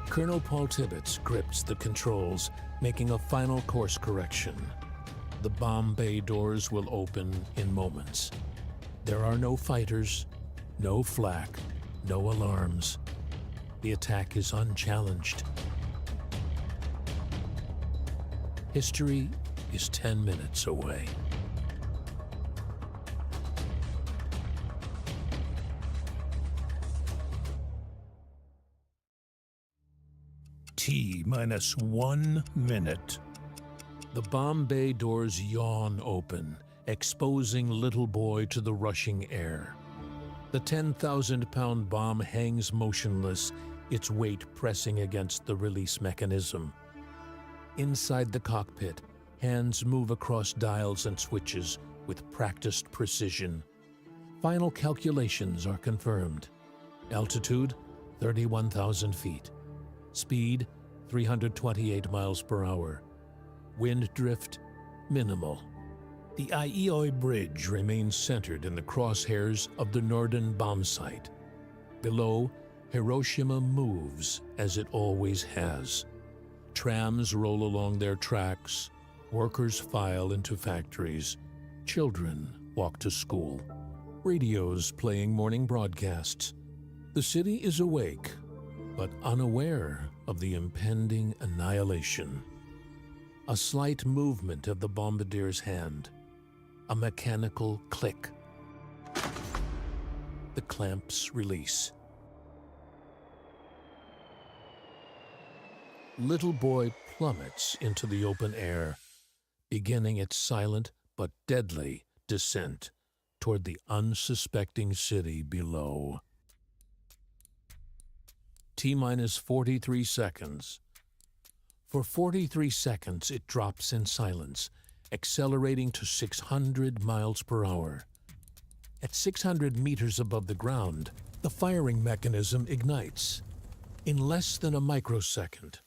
Colonel Paul Tibbets grips the controls, making a final course correction. The bomb bay doors will open in moments. There are no fighters, no flak, no alarms. The attack is unchallenged. History is 10 minutes away. T-minus 1 minute. The bomb bay doors yawn open, exposing little boy to the rushing air. The 10,000-pound bomb hangs motionless, its weight pressing against the release mechanism. Inside the cockpit, hands move across dials and switches with practiced precision. Final calculations are confirmed. Altitude, 31,000 feet. Speed, 328 miles per hour. Wind drift, minimal. The Aioi Bridge remains centered in the crosshairs of the Norden bomb site. Below, Hiroshima moves as it always has. Trams roll along their tracks, workers file into factories, children walk to school, radios playing morning broadcasts. The city is awake, but unaware of the impending annihilation. A slight movement of the bombardier's hand, a mechanical click. The clamps release. Little boy plummets into the open air, beginning its silent but deadly descent toward the unsuspecting city below. T-minus 43 seconds. For 43 seconds, it drops in silence, accelerating to 600 miles per hour. At 600 meters above the ground, the firing mechanism ignites. In less than a microsecond,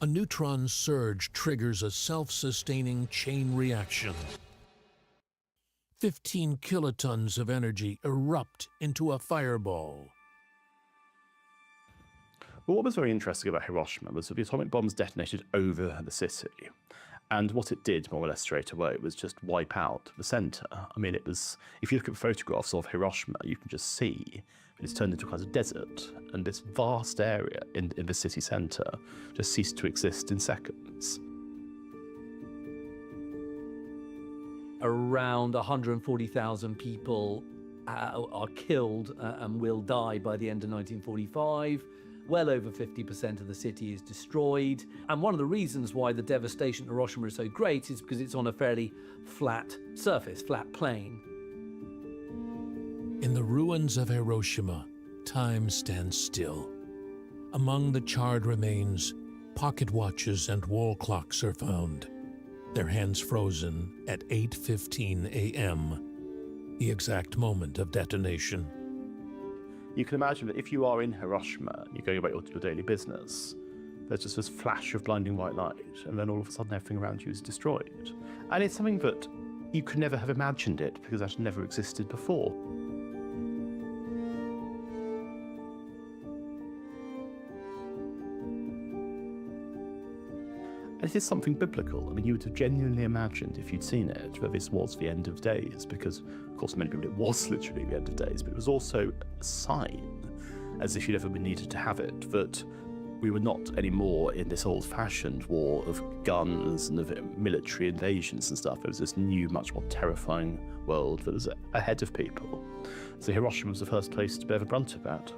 a neutron surge triggers a self-sustaining chain reaction. 15 kilotons of energy erupt into a fireball. Well, what was very interesting about Hiroshima was that the atomic bombs detonated over the city. And what it did, more or less straight away, was just wipe out the centre. I mean, it was, if you look at photographs of Hiroshima, you can just see that it's turned into a kind of desert. And this vast area in the city centre just ceased to exist in seconds. Around 140,000 people are killed and will die by the end of 1945. Well over 50% of the city is destroyed. And one of the reasons why the devastation at Hiroshima is so great is because it's on a fairly flat surface, flat plain. In the ruins of Hiroshima, time stands still. Among the charred remains, pocket watches and wall clocks are found, their hands frozen at 8:15 a.m., the exact moment of detonation. You can imagine that if you are in Hiroshima, you're going about your daily business, there's just this flash of blinding white light, and then all of a sudden everything around you is destroyed. And it's something that you could never have imagined it, because that had never existed before. And it is something biblical. I mean, you would have genuinely imagined, if you'd seen it, that this was the end of days, because, of course, for many people it was literally the end of days, but it was also a sign, as if you'd ever been needed to have it, that we were not anymore in this old-fashioned war of guns and of military invasions and stuff. There was this new, much more terrifying world that was ahead of people. So Hiroshima was the first place to bear the brunt of that.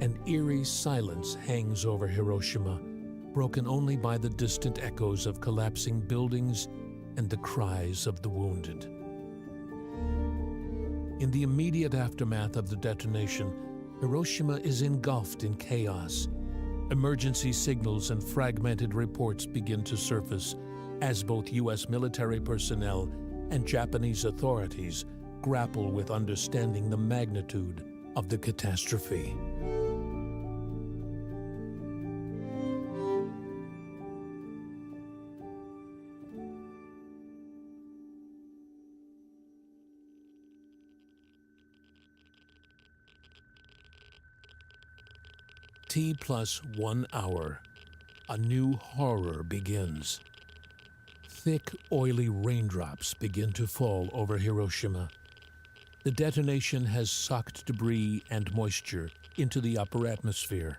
An eerie silence hangs over Hiroshima, broken only by the distant echoes of collapsing buildings and the cries of the wounded. In the immediate aftermath of the detonation, Hiroshima is engulfed in chaos. Emergency signals and fragmented reports begin to surface as both U.S. military personnel and Japanese authorities grapple with understanding the magnitude of the catastrophe. T+1 hour, a new horror begins. Thick, oily raindrops begin to fall over Hiroshima. The detonation has sucked debris and moisture into the upper atmosphere,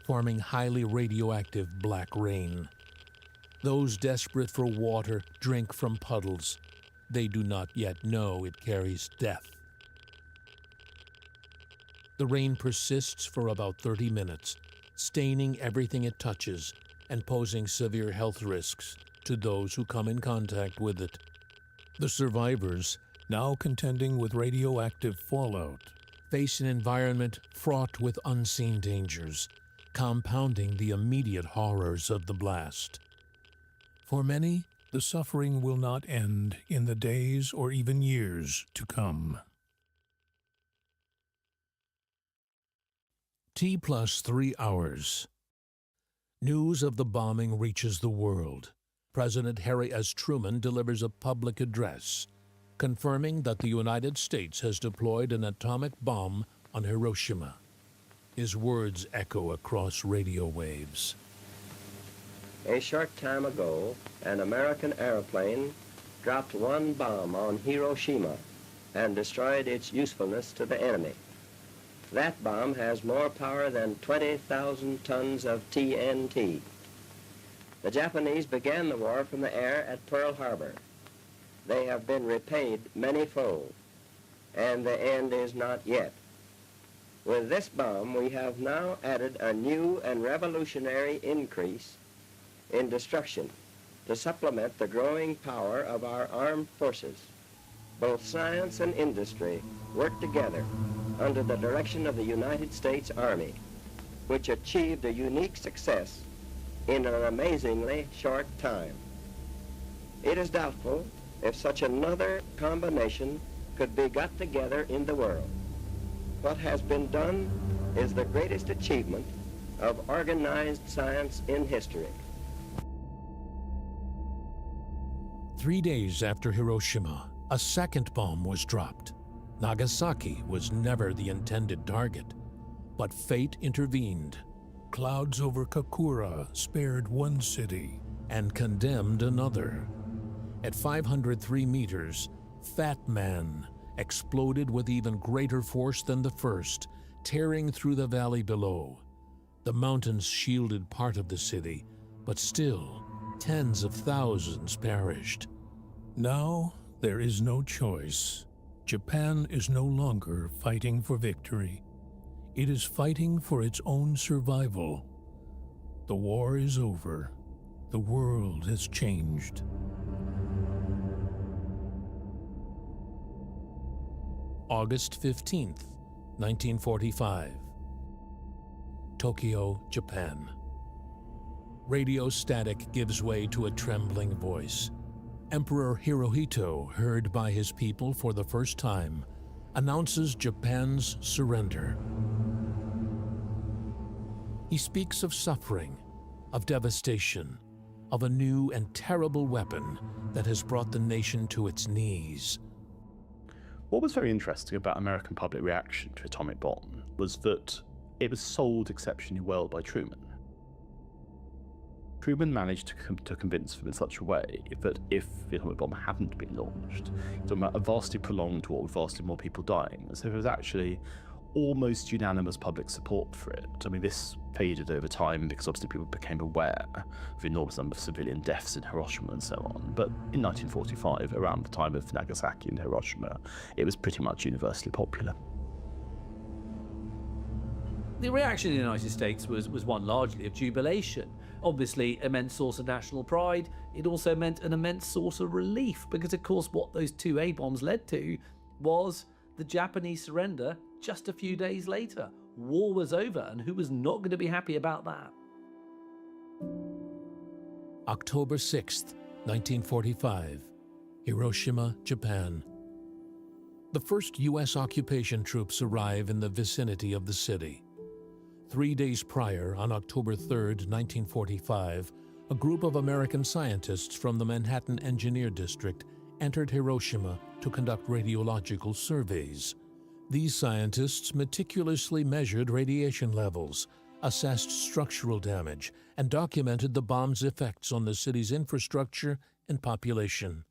forming highly radioactive black rain. Those desperate for water drink from puddles. They do not yet know it carries death. The rain persists for about 30 minutes, staining everything it touches and posing severe health risks to those who come in contact with it. The survivors, now contending with radioactive fallout, face an environment fraught with unseen dangers, compounding the immediate horrors of the blast. For many, the suffering will not end in the days or even years to come. T+3 hours. News of the bombing reaches the world. President Harry S. Truman delivers a public address, confirming that the United States has deployed an atomic bomb on Hiroshima. His words echo across radio waves. A short time ago, an American airplane dropped one bomb on Hiroshima and destroyed its usefulness to the enemy. That bomb has more power than 20,000 tons of TNT. The Japanese began the war from the air at Pearl Harbor. They have been repaid many-fold, and the end is not yet. With this bomb, we have now added a new and revolutionary increase in destruction to supplement the growing power of our armed forces. Both science and industry work together under the direction of the United States Army, which achieved a unique success in an amazingly short time. It is doubtful if such another combination could be got together in the world. What has been done is the greatest achievement of organized science in history. 3 days after Hiroshima, a second bomb was dropped. Nagasaki was never the intended target, but fate intervened. Clouds over Kakura spared one city and condemned another. At 503 meters, Fat Man exploded with even greater force than the first, tearing through the valley below. The mountains shielded part of the city, but still, tens of thousands perished. Now, there is no choice. Japan is no longer fighting for victory. It is fighting for its own survival. The war is over. The world has changed. August 15th, 1945. Tokyo, Japan. Radio static gives way to a trembling voice. Emperor Hirohito, heard by his people for the first time, announces Japan's surrender. He speaks of suffering, of devastation, of a new and terrible weapon that has brought the nation to its knees. What was very interesting about American public reaction to atomic bomb was that it was sold exceptionally well by Truman. Truman managed to convince them in such a way that if the atomic bomb hadn't been launched, you're talking about a vastly prolonged war with vastly more people dying. And so there was actually almost unanimous public support for it. I mean, this faded over time because obviously people became aware of the enormous number of civilian deaths in Hiroshima and so on. But in 1945, around the time of Nagasaki and Hiroshima, it was pretty much universally popular. The reaction in the United States was one largely of jubilation. Obviously, immense source of national pride. It also meant an immense source of relief because, of course, what those two A-bombs led to was the Japanese surrender just a few days later. War was over, and who was not going to be happy about that? October 6th, 1945. Hiroshima, Japan. The first U.S. occupation troops arrive in the vicinity of the city. 3 days prior, on October 3rd, 1945, a group of American scientists from the Manhattan Engineer District entered Hiroshima to conduct radiological surveys. These scientists meticulously measured radiation levels, assessed structural damage, and documented the bomb's effects on the city's infrastructure and population.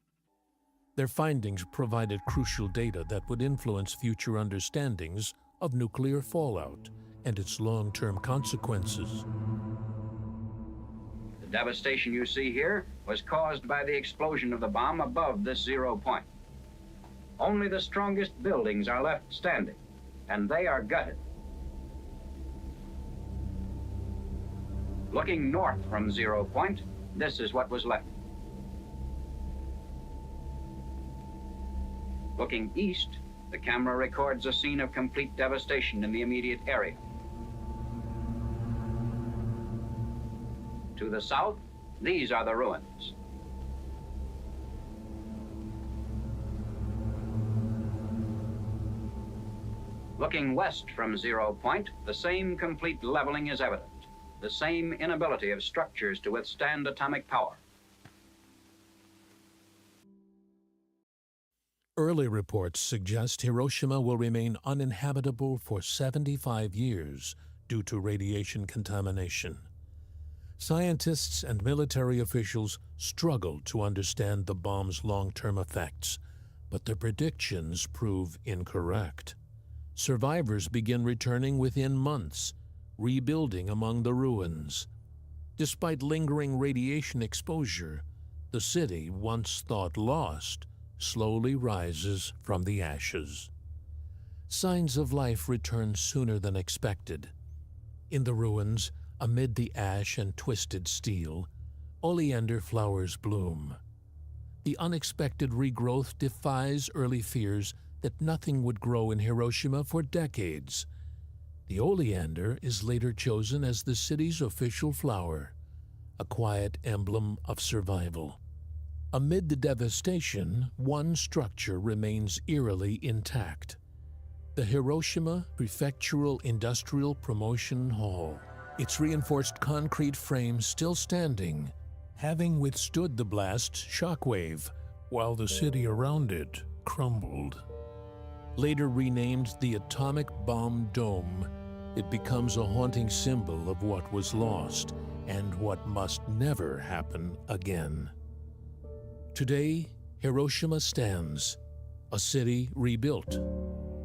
Their findings provided crucial data that would influence future understandings of nuclear fallout and its long-term consequences. The devastation you see here was caused by the explosion of the bomb above this 0 point. Only the strongest buildings are left standing, and they are gutted. Looking north from 0 point, this is what was left. Looking east, the camera records a scene of complete devastation in the immediate area. To the south, these are the ruins. Looking west from 0 point, the same complete leveling is evident. the same inability of structures to withstand atomic power. Early reports suggest Hiroshima will remain uninhabitable for 75 years due to radiation contamination. Scientists and military officials struggle to understand the bomb's long-term effects, but their predictions prove incorrect. Survivors begin returning within months, rebuilding among the ruins. Despite lingering radiation exposure, the city, once thought lost, slowly rises from the ashes. Signs of life return sooner than expected. In the ruins, amid the ash and twisted steel, oleander flowers bloom. The unexpected regrowth defies early fears that nothing would grow in Hiroshima for decades. The oleander is later chosen as the city's official flower, a quiet emblem of survival. Amid the devastation, one structure remains eerily intact: the Hiroshima Prefectural Industrial Promotion Hall. Its reinforced concrete frame still standing, having withstood the blast's shockwave, while the city around it crumbled. Later renamed the Atomic Bomb Dome, it becomes a haunting symbol of what was lost and what must never happen again. Today, Hiroshima stands, a city rebuilt,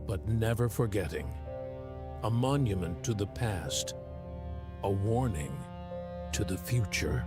but never forgetting, a monument to the past, a warning to the future.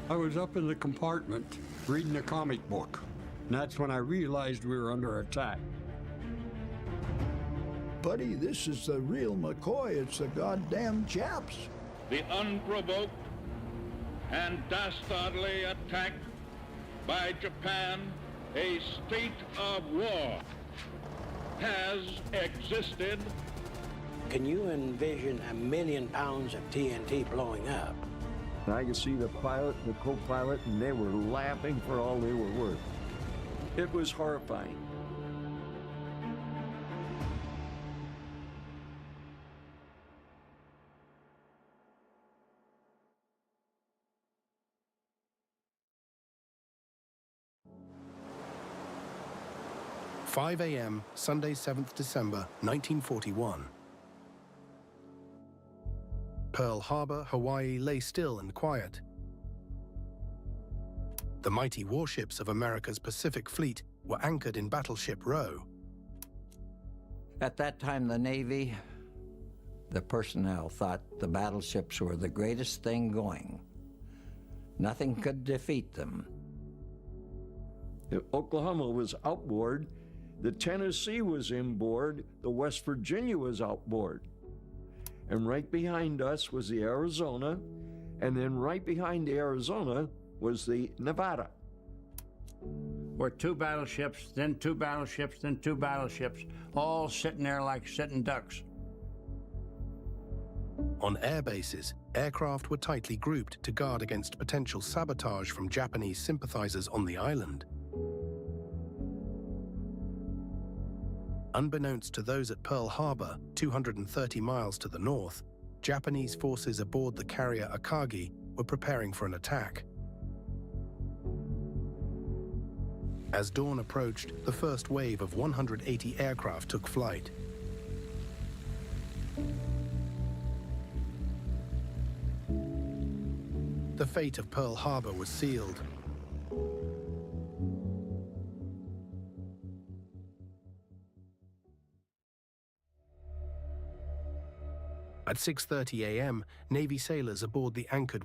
I was up in the compartment reading a comic book, and that's when I realized we were under attack. Buddy, this is the real McCoy. It's the goddamn Japs. The unprovoked and dastardly attack by Japan, a state of war, has existed. Can you envision 1 million pounds of TNT blowing up? I could see the pilot and the co-pilot, and they were laughing for all they were worth. It was horrifying. "5 a.m., Sunday, 7th December, 1941. Pearl Harbor, Hawaii lay still and quiet. The mighty warships of America's Pacific Fleet were anchored in Battleship Row. At that time, the Navy, the personnel thought the battleships were the greatest thing going. Nothing could defeat them. The Oklahoma was outboard, the Tennessee was inboard, the West Virginia was outboard. And right behind us was the Arizona, And then right behind the Arizona was the Nevada. Were 2 battleships, then 2 battleships, then 2 battleships, all sitting there like sitting ducks. On air bases, aircraft were tightly grouped to guard against potential sabotage from Japanese sympathizers on the island. Unbeknownst to those at Pearl Harbor, 230 miles to the north, Japanese forces aboard the carrier Akagi were preparing for an attack. As dawn approached, the first wave of 180 aircraft took flight. The fate of Pearl Harbor was sealed. At 6:30 a.m., Navy sailors aboard the anchored